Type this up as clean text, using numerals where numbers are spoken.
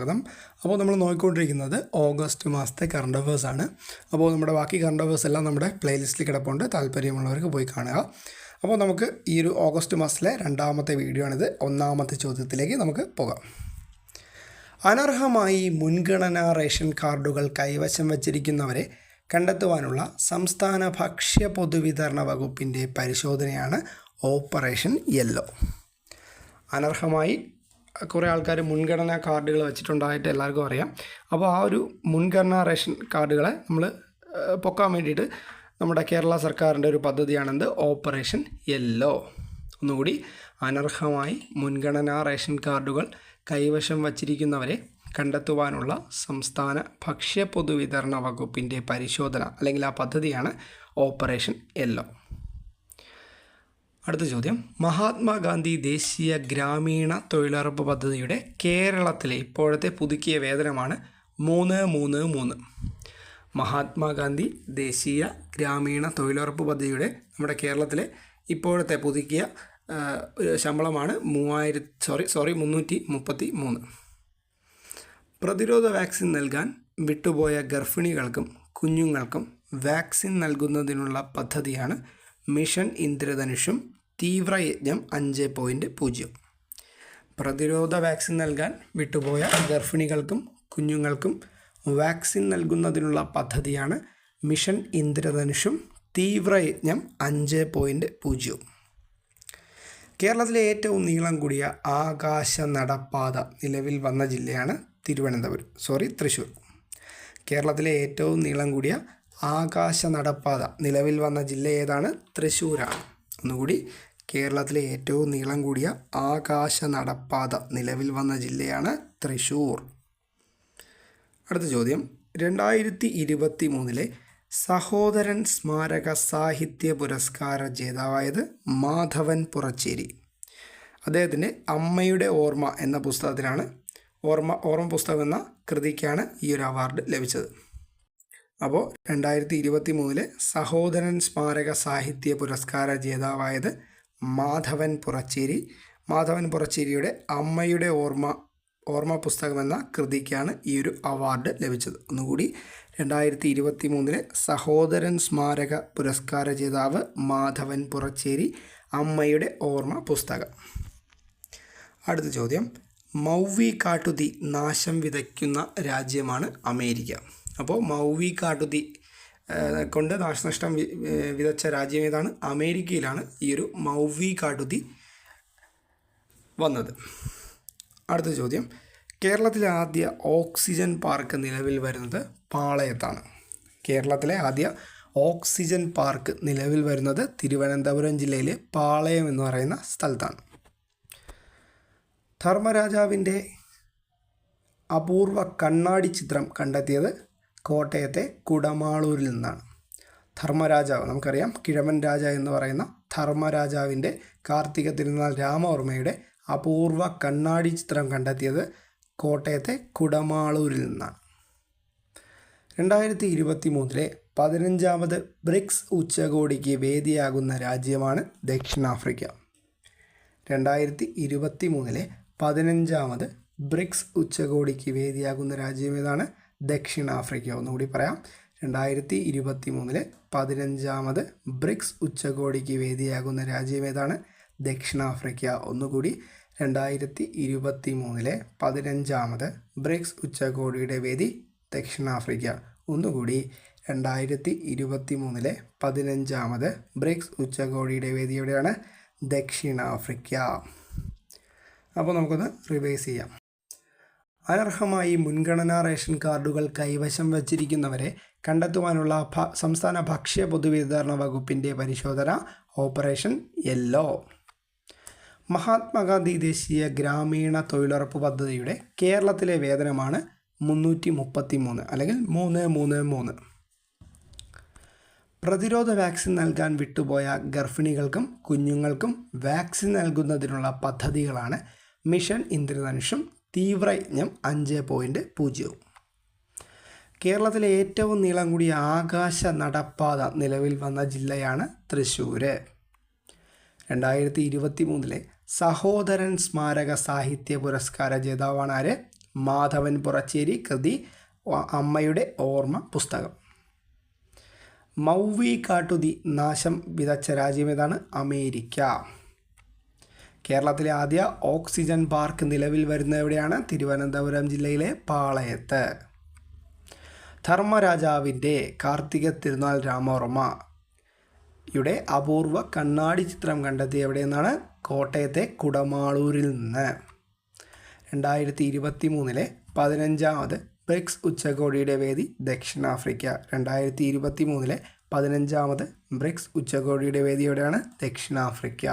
സ്വാഗതം. അപ്പോൾ നമ്മൾ നോക്കിക്കൊണ്ടിരിക്കുന്നത് ഓഗസ്റ്റ് മാസത്തെ കറണ്ട് അഫേഴ്സ് ആണ്. അപ്പോൾ നമ്മുടെ ബാക്കി കറണ്ട് അഫേഴ്സ് എല്ലാം നമ്മുടെ പ്ലേലിസ്റ്റിൽ കിടപ്പുണ്ട്, താല്പര്യമുള്ളവർക്ക് പോയി കാണുക. അപ്പോൾ നമുക്ക് ഈ ഒരു ഓഗസ്റ്റ് മാസത്തിലെ രണ്ടാമത്തെ വീഡിയോ ആണിത്. ഒന്നാമത്തെ ചോദ്യത്തിലേക്ക് നമുക്ക് പോകാം. അനർഹമായി മുൻഗണനാ റേഷൻ കാർഡുകൾ കൈവശം വച്ചിരിക്കുന്നവരെ കണ്ടെത്തുവാനുള്ള സംസ്ഥാന ഭക്ഷ്യ പൊതുവിതരണ വകുപ്പിൻ്റെ പരിശോധനയാണ് ഓപ്പറേഷൻ യെല്ലോ. അനർഹമായി കുറേ ആൾക്കാർ മുൻഗണനാ കാർഡുകൾ വെച്ചിട്ടുണ്ടായിട്ട് എല്ലാവർക്കും അറിയാം. അപ്പോൾ ആ ഒരു മുൻഗണനാ റേഷൻ കാർഡുകളെ നമ്മൾ പൊക്കാൻ വേണ്ടിയിട്ട് നമ്മുടെ കേരള സർക്കാരിൻ്റെ ഒരു പദ്ധതിയാണെന്ത്, ഓപ്പറേഷൻ യെല്ലോ. ഒന്നുകൂടി, അനർഹമായി മുൻഗണനാ റേഷൻ കാർഡുകൾ കൈവശം വച്ചിരിക്കുന്നവരെ കണ്ടെത്തുവാനുള്ള സംസ്ഥാന ഭക്ഷ്യ പൊതുവിതരണ വകുപ്പിൻ്റെ പരിശോധന അല്ലെങ്കിൽ ആ പദ്ധതിയാണ് ഓപ്പറേഷൻ യെല്ലോ. അടുത്ത ചോദ്യം, മഹാത്മാഗാന്ധി ദേശീയ ഗ്രാമീണ തൊഴിലുറപ്പ് പദ്ധതിയുടെ കേരളത്തിലെ ഇപ്പോഴത്തെ പുതുക്കിയ വേതനമാണ് 333. മഹാത്മാഗാന്ധി ദേശീയ ഗ്രാമീണ തൊഴിലുറപ്പ് പദ്ധതിയുടെ നമ്മുടെ കേരളത്തിലെ ഇപ്പോഴത്തെ പുതുക്കിയ ശമ്പളമാണ് 333. പ്രതിരോധ വാക്സിൻ നൽകാൻ വിട്ടുപോയ ഗർഭിണികൾക്കും കുഞ്ഞുങ്ങൾക്കും വാക്സിൻ നൽകുന്നതിനുള്ള പദ്ധതിയാണ് മിഷൻ ഇന്ദ്രധനുഷും തീവ്രയജ്ഞം 5.0. പ്രതിരോധ വാക്സിൻ നൽകാൻ വിട്ടുപോയ ഗർഭിണികൾക്കും കുഞ്ഞുങ്ങൾക്കും വാക്സിൻ നൽകുന്നതിനുള്ള പദ്ധതിയാണ് മിഷൻ ഇന്ദ്രധനുഷും തീവ്രയജ്ഞം 5.0. കേരളത്തിലെ ഏറ്റവും നീളം കൂടിയ ആകാശ നടപ്പാത നിലവിൽ വന്ന ജില്ലയാണ് തൃശ്ശൂർ. കേരളത്തിലെ ഏറ്റവും നീളം കൂടിയ ആകാശ നടപ്പാത നിലവിൽ വന്ന ജില്ല ഏതാണ്? തൃശ്ശൂരാണ്. ഒന്നുകൂടി, കേരളത്തിലെ ഏറ്റവും നീളം കൂടിയ ആകാശ നടപ്പാത നിലവിൽ വന്ന ജില്ലയാണ് തൃശ്ശൂർ. അടുത്ത ചോദ്യം, 2023 സഹോദരൻ സ്മാരക സാഹിത്യ പുരസ്കാര ജേതാവായത് മാധവൻ പുറച്ചേരി. അദ്ദേഹത്തിൻ്റെ അമ്മയുടെ ഓർമ്മ എന്ന പുസ്തകത്തിനാണ് ഓർമ്മ പുസ്തകം എന്ന കൃതിക്കാണ് ഈ ഒരു അവാർഡ് ലഭിച്ചത്. അപ്പോൾ 2023 സഹോദരൻ സ്മാരക സാഹിത്യ പുരസ്കാര ജേതാവായത് മാധവൻ പുറച്ചേരി. മാധവൻ പുറച്ചേരിയുടെ അമ്മയുടെ ഓർമ്മ പുസ്തകം എന്ന കൃതിക്കാണ് ഈ ഒരു അവാർഡ് ലഭിച്ചത്. ഒന്നുകൂടി, 2023 സഹോദരൻ സ്മാരക പുരസ്കാര ജേതാവ് മാധവൻ പുറച്ചേരി, അമ്മയുടെ ഓർമ്മ പുസ്തകം. അടുത്ത ചോദ്യം, മൗവി കാട്ടുതീ നാശം വിതയ്ക്കുന്ന രാജ്യമാണ് അമേരിക്ക. അപ്പോൾ മൗവി കാട്ടുതീ കൊണ്ട് നാശനഷ്ടം വിതച്ച രാജ്യം ഏതാണ്? അമേരിക്കയിലാണ് ഈ ഒരു മൗവി കാട്ടുതീ വന്നത്. അടുത്ത ചോദ്യം, കേരളത്തിലെ ആദ്യ ഓക്സിജൻ പാർക്ക് നിലവിൽ വരുന്നത് പാളയത്താണ്. കേരളത്തിലെ ആദ്യ ഓക്സിജൻ പാർക്ക് നിലവിൽ വരുന്നത് തിരുവനന്തപുരം ജില്ലയിലെ പാളയം എന്ന് പറയുന്ന സ്ഥലത്താണ്. ധർമ്മരാജാവിൻ്റെ അപൂർവ കണ്ണാടി ചിത്രം കണ്ടെത്തിയത് കോട്ടയത്തെ കുടമാളൂരിൽ നിന്നാണ്. ധർമ്മരാജാവ്, നമുക്കറിയാം കിഴവൻ രാജ എന്ന് പറയുന്ന ധർമ്മരാജാവിൻ്റെ കാർത്തിക തിരുനാൾ രാമവർമ്മയുടെ അപൂർവ കണ്ണാടി ചിത്രം കണ്ടെത്തിയത് കോട്ടയത്തെ കുടമാളൂരിൽ നിന്നാണ്. 2023 15ാമത് ബ്രിക്സ് ഉച്ചകോടിക്ക് വേദിയാകുന്ന രാജ്യമാണ് ദക്ഷിണാഫ്രിക്ക. 2023 15ാമത് ബ്രിക്സ് ഉച്ചകോടിക്ക് വേദിയാകുന്ന രാജ്യം ഏതാണ്? ദക്ഷിണാഫ്രിക്ക. ഒന്നുകൂടി പറയാം, 2023 15ാമത് ബ്രിക്സ് ഉച്ചകോടിക്ക് വേദിയാകുന്ന രാജ്യം ഏതാണ്? ദക്ഷിണാഫ്രിക്ക. ഒന്നുകൂടി, 2023 15ാമത് ബ്രിക്സ് ഉച്ചകോടിയുടെ വേദി ദക്ഷിണാഫ്രിക്ക. ഒന്നുകൂടി, 2023 15ാമത് ബ്രിക്സ് ഉച്ചകോടിയുടെ വേദി എവിടെയാണ്? ദക്ഷിണാഫ്രിക്ക. അപ്പോൾ നമുക്കൊന്ന് റിവൈസ് ചെയ്യാം. അനർഹമായി മുൻഗണനാ റേഷൻ കാർഡുകൾ കൈവശം വച്ചിരിക്കുന്നവരെ കണ്ടെത്തുവാനുള്ള സംസ്ഥാന ഭക്ഷ്യ പൊതുവിതരണ വകുപ്പിൻ്റെ പരിശോധന ഓപ്പറേഷൻ യെല്ലോ. മഹാത്മാഗാന്ധി ദേശീയ ഗ്രാമീണ തൊഴിലുറപ്പ് പദ്ധതിയുടെ കേരളത്തിലെ വേതനമാണ് 333 അല്ലെങ്കിൽ 333. പ്രതിരോധ വാക്സിൻ നൽകാൻ വിട്ടുപോയ ഗർഭിണികൾക്കും കുഞ്ഞുങ്ങൾക്കും വാക്സിൻ നൽകുന്നതിനുള്ള പദ്ധതികളാണ് മിഷൻ ഇന്ദ്രധനുഷും തീവ്രയജ്ഞം 5.0. കേരളത്തിലെ ഏറ്റവും നീളം കൂടിയ ആകാശ നടപ്പാത നിലവിൽ വന്ന ജില്ലയാണ് തൃശ്ശൂർ. 2023 സഹോദരൻ സ്മാരക സാഹിത്യ പുരസ്കാര ജേതാവാണ് ആര്? മാധവൻ പുറച്ചേരി കൃതി അമ്മയുടെ ഓർമ്മ പുസ്തകം. മൗവി കാട്ടുതീ നാശം വിതച്ച രാജ്യം ഏതാണ്? അമേരിക്ക. കേരളത്തിലെ ആദ്യ ഓക്സിജൻ പാർക്ക് നിലവിൽ വരുന്ന എവിടെയാണ്? തിരുവനന്തപുരം ജില്ലയിലെ പാളയത്ത്. ധർമ്മരാജാവിൻ്റെ കാർത്തിക തിരുനാൾ രാമവർമ്മയുടെ അപൂർവ കണ്ണാടി ചിത്രം കണ്ടെത്തിയ എവിടെയെന്നാണ്? കോട്ടയത്തെ കുടമാളൂരിൽ നിന്ന്. 2023 15ാമത് ബ്രിക്സ് ഉച്ചകോടിയുടെ വേദി ദക്ഷിണാഫ്രിക്ക. 2023 15ാമത് ബ്രിക്സ് ഉച്ചകോടിയുടെ വേദി എവിടെയാണ്? ദക്ഷിണാഫ്രിക്ക.